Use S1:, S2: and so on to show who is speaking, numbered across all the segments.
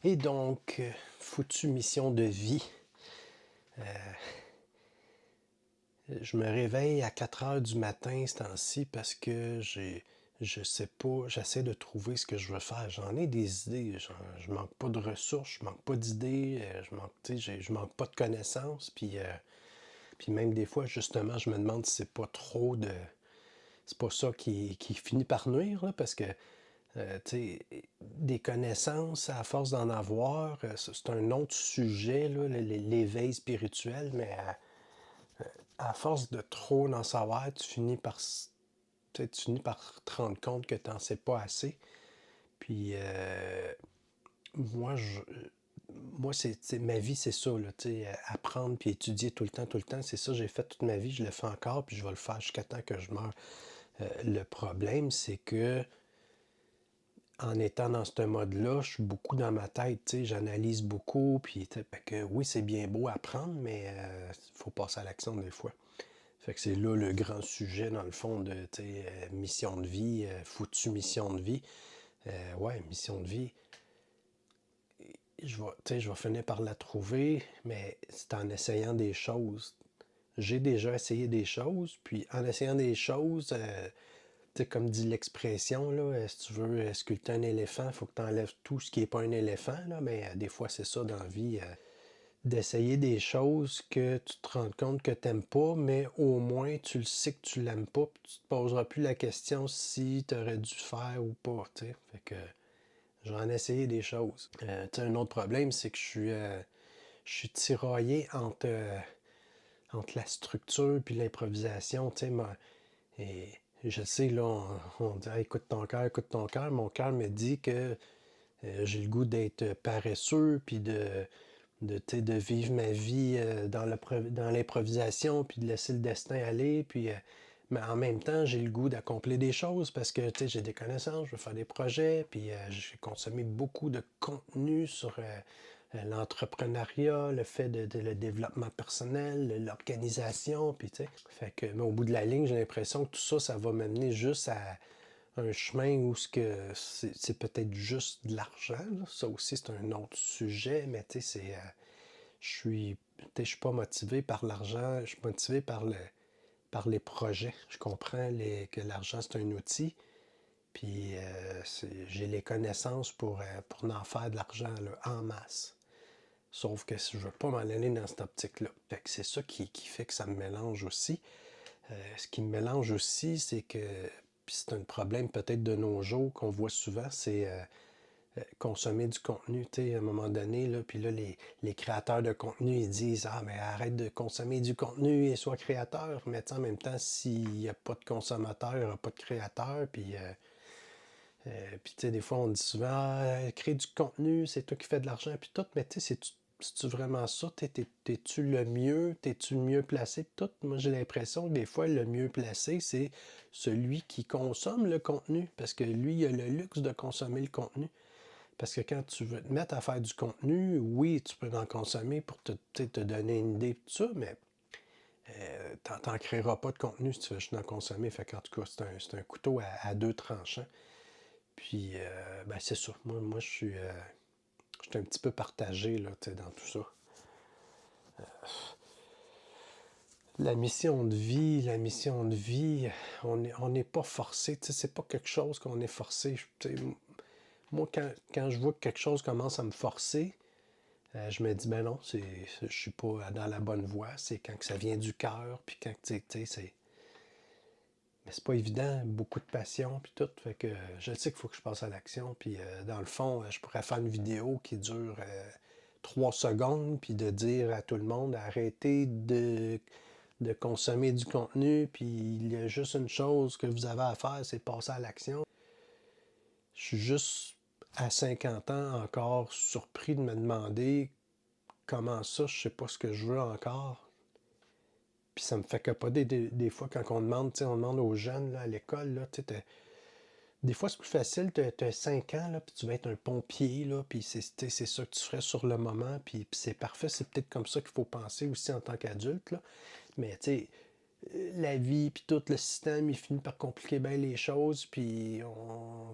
S1: Et donc, foutue mission de vie. Je me réveille à 4 heures du matin ce temps-ci parce que je sais pas, j'essaie de trouver ce que je veux faire. J'en ai des idées, je manque pas de ressources, je manque pas d'idées, je manque pas de connaissances. Puis même des fois, justement, je me demande si c'est pas trop de. C'est pas ça qui finit par nuire, là, parce que des connaissances, à force d'en avoir, c'est un autre sujet, là, l'éveil spirituel, mais à force de trop en savoir, tu finis par te rendre compte que tu n'en sais pas assez. Puis moi, moi ma vie, c'est ça, là, apprendre puis étudier tout le temps, c'est ça que j'ai fait toute ma vie, je le fais encore, puis je vais le faire jusqu'à temps que je meure. Le problème, c'est que en étant dans ce mode-là, je suis beaucoup dans ma tête, j'analyse beaucoup, puis fait que oui, c'est bien beau apprendre, mais il faut passer à l'action des fois. Fait que c'est là le grand sujet, dans le fond, de mission de vie, foutue mission de vie. Ouais, mission de vie. Je vais finir par la trouver, mais c'est en essayant des choses. J'ai déjà essayé des choses, puis en essayant des choses, comme dit l'expression, là, si tu veux sculpter un éléphant, il faut que tu enlèves tout ce qui n'est pas un éléphant, là, mais des fois c'est ça dans la vie. D'essayer des choses que tu te rends compte que tu n'aimes pas, mais au moins tu le sais que tu l'aimes pas, puis tu te poseras plus la question si tu aurais dû faire ou pas. T'sais. Fait que j'en ai essayé des choses. Un autre problème, c'est que je suis tiraillé entre la structure et l'improvisation. Et je sais, là, on dit écoute ton cœur, écoute ton cœur. Mon cœur me dit que j'ai le goût d'être paresseux, puis de vivre ma vie dans l'improvisation, puis de laisser le destin aller. Puis, mais en même temps, j'ai le goût d'accomplir des choses parce que j'ai des connaissances, je veux faire des projets, puis j'ai consommé beaucoup de contenu sur l'entrepreneuriat, le fait de le développement personnel, l'organisation, puis tu sais. Fait que, mais au bout de la ligne, j'ai l'impression que tout ça, ça va m'amener juste à un chemin où c'est peut-être juste de l'argent. Là. Ça aussi, c'est un autre sujet, mais tu sais, je suis pas motivé par l'argent, je suis motivé par les projets. Je comprends que l'argent, c'est un outil, puis j'ai les connaissances pour en faire de l'argent là, en masse. Sauf que je veux pas m'en aller dans cette optique-là. Fait que c'est ça qui fait que ça me mélange aussi. Ce qui me mélange aussi, c'est que, puis c'est un problème peut-être de nos jours qu'on voit souvent, c'est consommer du contenu, tu sais, à un moment donné, là, puis là, les créateurs de contenu, ils disent « Ah, mais arrête de consommer du contenu et sois créateur. » Mais en même temps, s'il n'y a pas de consommateur, il n'y aura pas de créateur, puis tu sais, des fois, on dit souvent « Ah, crée du contenu, c'est toi qui fais de l'argent, puis tout. » Mais tu sais, c'est-tu vraiment ça? T'es-tu le mieux? T'es-tu le mieux placé? Tout. Moi, j'ai l'impression que des fois, le mieux placé, c'est celui qui consomme le contenu, parce que lui, il a le luxe de consommer le contenu. Parce que quand tu veux te mettre à faire du contenu, oui, tu peux en consommer pour te donner une idée de tout ça, mais t'en créeras pas de contenu si tu veux juste en consommer. Fait qu'en tout cas, c'est un couteau à deux tranchants. Puis, ben c'est ça. Moi je suis un petit peu partagé là, dans tout ça. La mission de vie, on n'est pas forcé. C'est pas quelque chose qu'on est forcé. Moi, quand je vois que quelque chose commence à me forcer, je me dis, ben non, je suis pas dans la bonne voie. C'est quand que ça vient du cœur, puis quand, tu sais, c'est. Mais c'est pas évident, beaucoup de passion, puis tout. Fait que je sais qu'il faut que je passe à l'action. Puis dans le fond, je pourrais faire une vidéo qui dure 3 secondes, puis de dire à tout le monde, arrêtez de consommer du contenu, puis il y a juste une chose que vous avez à faire, c'est de passer à l'action. Je suis juste à 50 ans encore surpris de me demander comment ça, je sais pas ce que je veux encore. Puis ça me fait capoter des fois quand on demande aux jeunes là, à l'école, là, des fois c'est plus facile, tu as 5 ans, là, puis tu vas être un pompier, là, puis c'est ça que tu ferais sur le moment, puis c'est parfait, c'est peut-être comme ça qu'il faut penser aussi en tant qu'adulte, là. Mais tu sais, la vie, puis tout le système, il finit par compliquer bien les choses, puis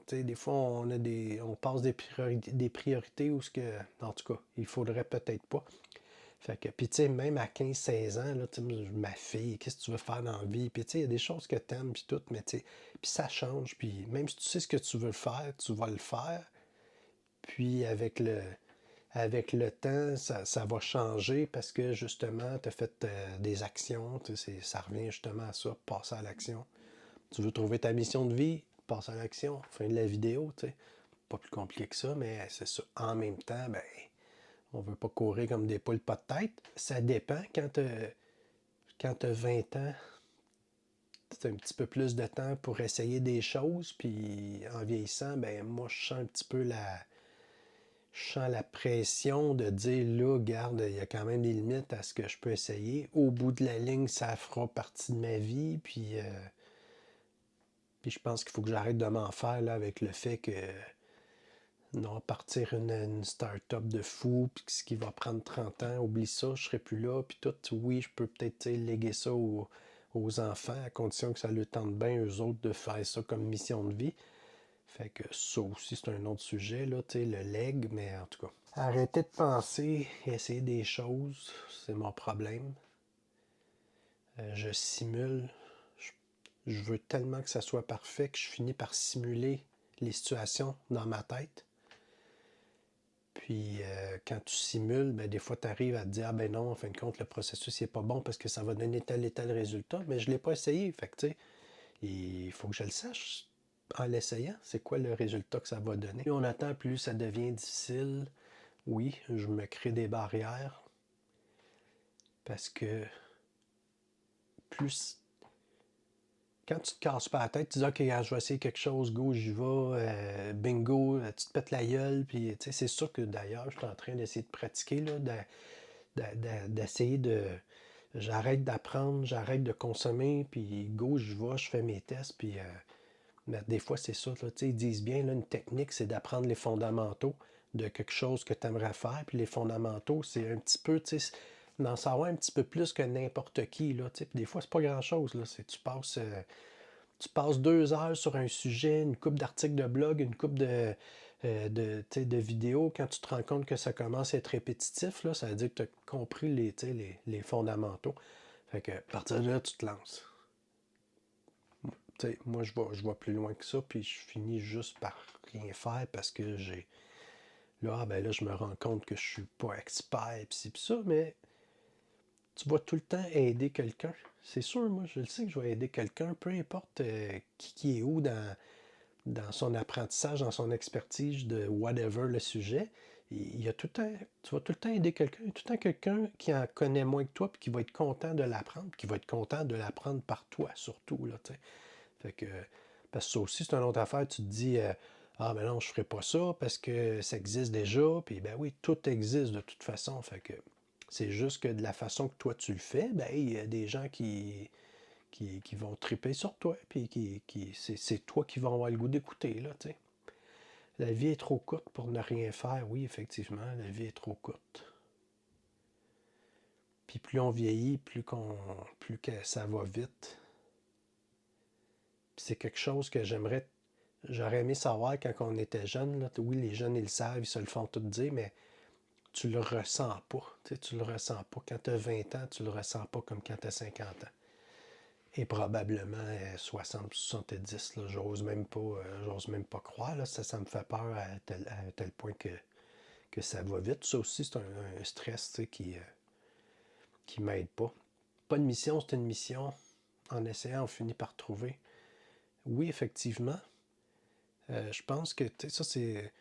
S1: tu sais, des fois, on passe des priorités où ce que, en tout cas, il faudrait peut-être pas. Fait que, puis tu sais, même à 15-16 ans, là, tu sais, ma fille, qu'est-ce que tu veux faire dans la vie? Puis tu sais, il y a des choses que t'aimes, puis tout, mais tu sais, puis ça change, puis même si tu sais ce que tu veux faire, tu vas le faire, puis avec le temps, ça va changer parce que justement, tu as fait des actions, tu sais, ça revient justement à ça, passer à l'action. Tu veux trouver ta mission de vie, passe à l'action, fin de la vidéo, tu sais. Pas plus compliqué que ça, mais c'est ça. En même temps, ben, on veut pas courir comme des poules pas de tête. Ça dépend. Quand tu as 20 ans, tu as un petit peu plus de temps pour essayer des choses. Puis en vieillissant, ben moi, je sens la pression de dire là, garde, il y a quand même des limites à ce que je peux essayer. Au bout de la ligne, ça fera partie de ma vie. Puis je pense qu'il faut que j'arrête de m'en faire là, avec le fait que non, partir une start-up de fou, puis ce qui va prendre 30 ans, oublie ça, je serai plus là, puis tout, oui, je peux peut-être léguer ça aux enfants, à condition que ça leur tente bien, eux autres, de faire ça comme mission de vie. Fait que ça aussi, c'est un autre sujet, là, tu sais, le leg, mais en tout cas. Arrêter de penser, essayer des choses, c'est mon problème. Je simule. Je, je veux tellement que ça soit parfait que je finis par simuler les situations dans ma tête. Puis quand tu simules, ben, des fois tu arrives à te dire, ah ben non, en fin de compte, le processus n'est pas bon parce que ça va donner tel et tel résultat, mais je ne l'ai pas essayé. Fait que tu sais, il faut que je le sache en l'essayant, c'est quoi le résultat que ça va donner. Plus on attend, plus ça devient difficile. Oui, je me crée des barrières parce que plus quand tu te casses pas la tête, tu dis ok, je vais essayer quelque chose, go, j'y vais, bingo, tu te pètes la gueule, puis c'est sûr que d'ailleurs, je suis en train d'essayer de pratiquer, là, d'essayer de. J'arrête d'apprendre, j'arrête de consommer, puis go, j'y vais, je fais mes tests, puis mais des fois, c'est ça, là, ils disent bien, là, une technique, c'est d'apprendre les fondamentaux de quelque chose que tu aimerais faire, puis les fondamentaux, c'est un petit peu, d'en savoir un petit peu plus que n'importe qui, là, puis des fois, c'est pas grand-chose, là, tu passes 2 heures sur un sujet, une coupe d'articles de blog, une coupe de vidéos. Quand tu te rends compte que ça commence à être répétitif, là, ça veut dire que tu as compris les fondamentaux. Fait que, à partir de là, tu te lances. Moi, je vais plus loin que ça, puis je finis juste par rien faire parce que j'ai. Là, ben là, je me rends compte que je suis pas expert, pis ça, mais tu vas tout le temps aider quelqu'un. C'est sûr, moi, je le sais que je vais aider quelqu'un, peu importe qui est où dans son apprentissage, dans son expertise de whatever le sujet. Il y a tout le temps, tu vas tout le temps aider quelqu'un. Il y a tout le temps quelqu'un qui en connaît moins que toi, puis qui va être content de l'apprendre, puis qui va être content de l'apprendre par toi, surtout. Là, fait que, parce que ça aussi, c'est une autre affaire. Tu te dis, ah, ben non, je ne ferai pas ça parce que ça existe déjà. Puis, ben oui, tout existe de toute façon. Fait que c'est juste que de la façon que toi tu le fais, ben, il y a des gens qui vont triper sur toi, puis c'est toi qui vont avoir le goût d'écouter, là, tu sais. La vie est trop courte pour ne rien faire, oui, effectivement, la vie est trop courte. Puis plus on vieillit, plus que ça va vite. Puis c'est quelque chose que j'aurais aimé savoir quand on était jeune, là. Oui, les jeunes, ils le savent, ils se le font tout dire, mais tu le ressens pas, tu sais, tu le ressens pas. Quand tu as 20 ans, tu le ressens pas comme quand tu as 50 ans. Et probablement 60-70, là, j'ose même pas croire. Là, ça me fait peur à tel point que ça va vite. Ça aussi, c'est un stress qui m'aide pas. Pas de mission, c'est une mission. En essayant, on finit par trouver. Oui, effectivement. Je pense que ça, c'est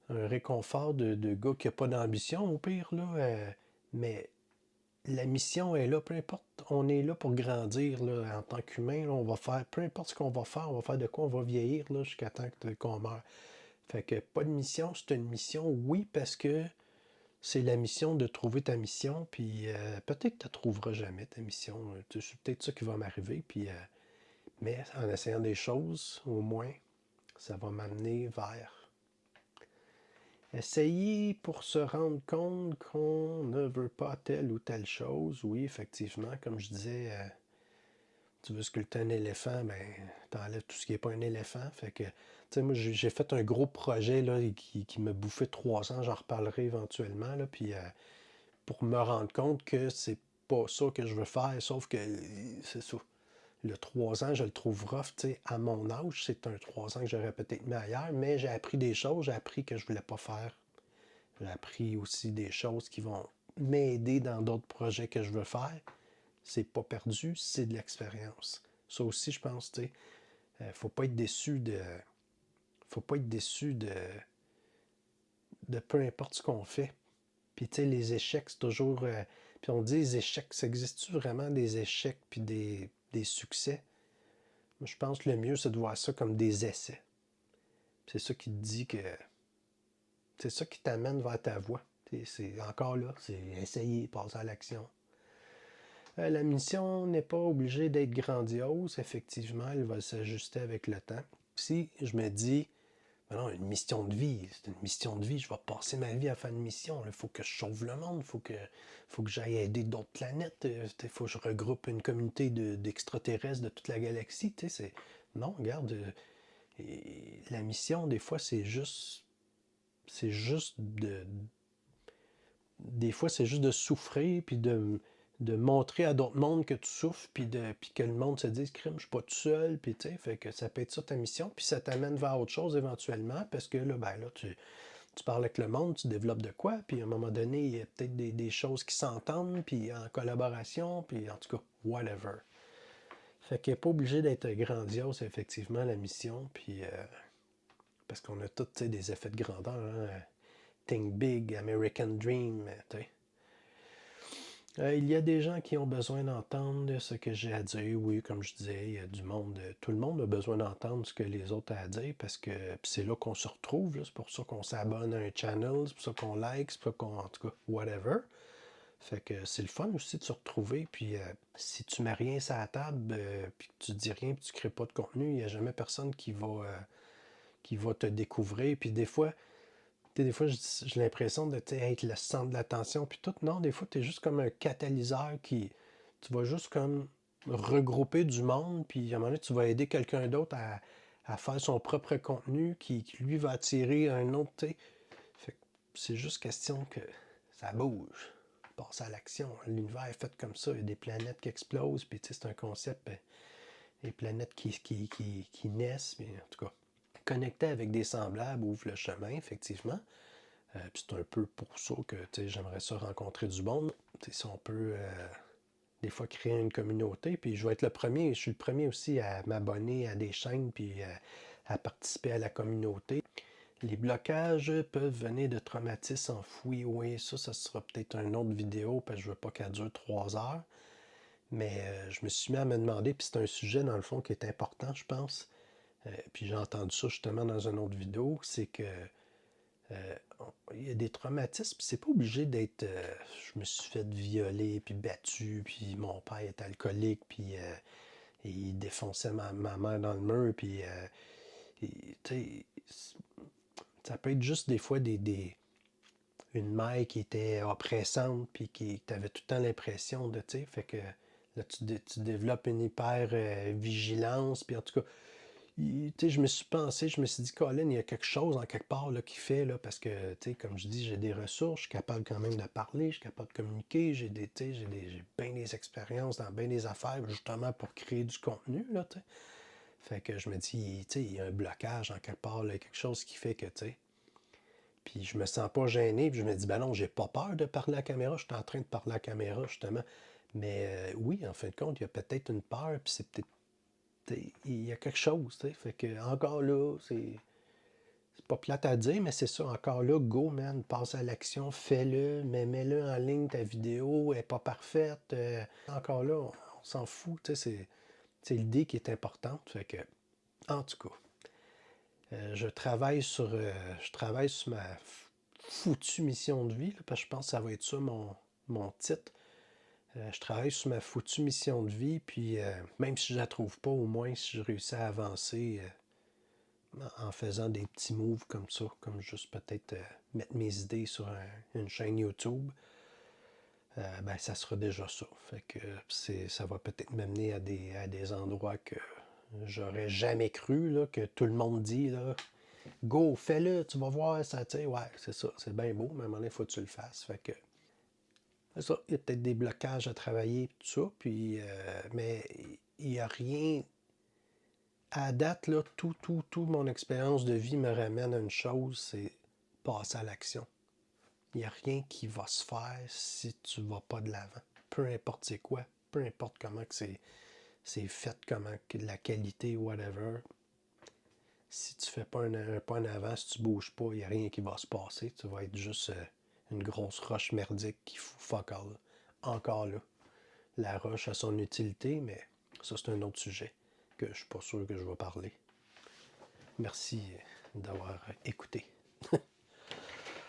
S1: un réconfort de gars qui n'a pas d'ambition, au pire. Là, mais la mission est là, peu importe, on est là pour grandir là, en tant qu'humain. On va faire, peu importe ce qu'on va faire de quoi on va vieillir là, jusqu'à temps qu'on meurt. Fait que pas de mission, c'est une mission, oui, parce que c'est la mission de trouver ta mission, puis peut-être que tu ne trouveras jamais ta mission. C'est peut-être ça qui va m'arriver, puis, mais en essayant des choses, au moins, ça va m'amener vers. Essayer pour se rendre compte qu'on ne veut pas telle ou telle chose. Oui, effectivement, comme je disais, Tu veux sculpter un éléphant, ben, t'enlèves tout ce qui n'est pas un éléphant. Fait que, tu sais, moi, j'ai fait un gros projet là, qui me bouffait 3 ans. J'en reparlerai éventuellement. Là, puis pour me rendre compte que c'est pas ça que je veux faire, sauf que c'est ça. Le 3 ans, je le trouve rough, tu sais, à mon âge, c'est un 3 ans que j'aurais peut-être mis ailleurs, mais j'ai appris des choses, j'ai appris que je voulais pas faire. J'ai appris aussi des choses qui vont m'aider dans d'autres projets que je veux faire. C'est pas perdu, c'est de l'expérience. Ça aussi, je pense, tu sais, faut pas être déçu de. Faut pas être déçu de peu importe ce qu'on fait. Puis, tu sais, les échecs, c'est toujours. Puis on dit les échecs, ça existe-tu vraiment des échecs puis des succès? Moi, je pense que le mieux, c'est de voir ça comme des essais. C'est ça qui te dit que. C'est ça qui t'amène vers ta voie. C'est encore là, c'est essayer, passer à l'action. La mission n'est pas obligée d'être grandiose. Effectivement, elle va s'ajuster avec le temps. Si je me dis, ben non, une mission de vie, c'est une mission de vie, je vais passer ma vie à faire une mission. Il faut que je sauve le monde, faut que j'aille aider d'autres planètes, il faut que je regroupe une communauté d'extraterrestres de toute la galaxie. Non, regarde, la mission, des fois, c'est juste de. Des fois, c'est juste de souffrir, puis de montrer à d'autres mondes que tu souffres, puis que le monde se dise, crime, je suis pas tout seul, puis tu sais, fait que ça peut être ça ta mission, puis ça t'amène vers autre chose éventuellement, parce que là, ben là, tu parles avec le monde, tu développes de quoi, puis à un moment donné, il y a peut-être des choses qui s'entendent, puis en collaboration, puis en tout cas, whatever. Fait qu'elle n'est pas obligé d'être grandiose, effectivement, la mission, puis parce qu'on a tous des effets de grandeur, hein? Think big, American dream, tu sais. Il y a des gens qui ont besoin d'entendre ce que j'ai à dire. Oui, comme je disais, il y a du monde. Tout le monde a besoin d'entendre ce que les autres ont à dire parce que c'est là qu'on se retrouve. C'est pour ça qu'on s'abonne à un channel, c'est pour ça qu'on like, c'est pour ça qu'on. En tout cas, whatever. Fait que c'est le fun aussi de se retrouver. Puis si tu mets rien sur la table, puis que tu dis rien, puis tu crées pas de contenu, il n'y a jamais personne qui va te découvrir. Puis des fois, j'ai l'impression de être le centre de l'attention, puis tout. Non, des fois, tu es juste comme un catalyseur qui. Tu vas juste comme regrouper du monde, puis à un moment donné, tu vas aider quelqu'un d'autre à faire son propre contenu qui, lui, va attirer un autre, tu sais. Fait que c'est juste question que ça bouge. Passe à l'action. L'univers est fait comme ça. Il y a des planètes qui explosent, puis tu sais, c'est un concept. Les planètes qui naissent, mais en tout cas. Connecter avec des semblables ouvre le chemin, effectivement. Puis c'est un peu pour ça que j'aimerais ça rencontrer du monde. Si on peut des fois créer une communauté. Puis je vais être le premier, je suis le premier aussi à m'abonner à des chaînes puis à participer à la communauté. Les blocages peuvent venir de traumatismes enfouis. Oui, ça sera peut-être une autre vidéo parce que je veux pas qu'elle dure 3 heures. Mais je me suis mis à me demander, puis c'est un sujet dans le fond qui est important, je pense. Puis j'ai entendu ça justement dans une autre vidéo, c'est que euh, il y a des traumatismes, puis c'est pas obligé d'être je me suis fait violer, puis battu, puis mon père est alcoolique, puis il défonçait ma mère dans le mur, puis ça peut être juste des fois une mère qui était oppressante, puis qui t'avait tout le temps l'impression de, tu sais, fait que là, tu développes une hyper vigilance, puis en tout cas, je me suis pensé, je me suis dit, Colin, il y a quelque chose en quelque part là, qui fait, là, parce que, comme je dis, j'ai des ressources, je suis capable quand même de parler, je suis capable de communiquer, j'ai bien des expériences dans bien des affaires, justement pour créer du contenu, là, tu sais. Fait que je me dis, il y a un blocage en quelque part, là, quelque chose qui fait que, tu sais. Puis je me sens pas gêné, puis je me dis, ben non, j'ai pas peur de parler à la caméra, je suis en train de parler à la caméra, justement. Mais oui, en fin de compte, il y a peut-être une peur, puis c'est peut-être il y a quelque chose, tu sais. Fait que encore là, c'est pas plate à dire, mais c'est ça, encore là, go man, passe à l'action, fais-le, mais mets-le en ligne, ta vidéo elle est pas parfaite. Encore là, on s'en fout, tu sais, c'est l'idée qui est importante. Fait que, en tout cas, je travaille sur ma foutue mission de vie, là, parce que je pense que ça va être ça mon titre. Je travaille sur ma foutue mission de vie, puis même si je la trouve pas, au moins si je réussis à avancer en faisant des petits moves comme ça, comme juste peut-être mettre mes idées sur une chaîne YouTube, ben, ça sera déjà ça. Fait que ça va peut-être m'amener à des endroits que j'aurais jamais cru, là, que tout le monde dit, là, go, fais-le, tu vas voir, ça, tu sais, ouais, c'est ça, c'est bien beau, mais à un moment donné, il faut que tu le fasses. Fait que, c'est ça, il y a peut-être des blocages à travailler, tout ça, puis, mais il n'y a rien. À date, là, tout mon expérience de vie me ramène à une chose, c'est passer à l'action. Il n'y a rien qui va se faire si tu ne vas pas de l'avant. Peu importe c'est quoi, peu importe comment que c'est fait, comment que la qualité, whatever. Si tu fais pas un pas en avant, si tu bouges pas, il n'y a rien qui va se passer. Tu vas être juste une grosse roche merdique qui fout fuck all. Encore là. La roche a son utilité, mais ça c'est un autre sujet que je suis pas sûr que je vais parler. Merci d'avoir écouté.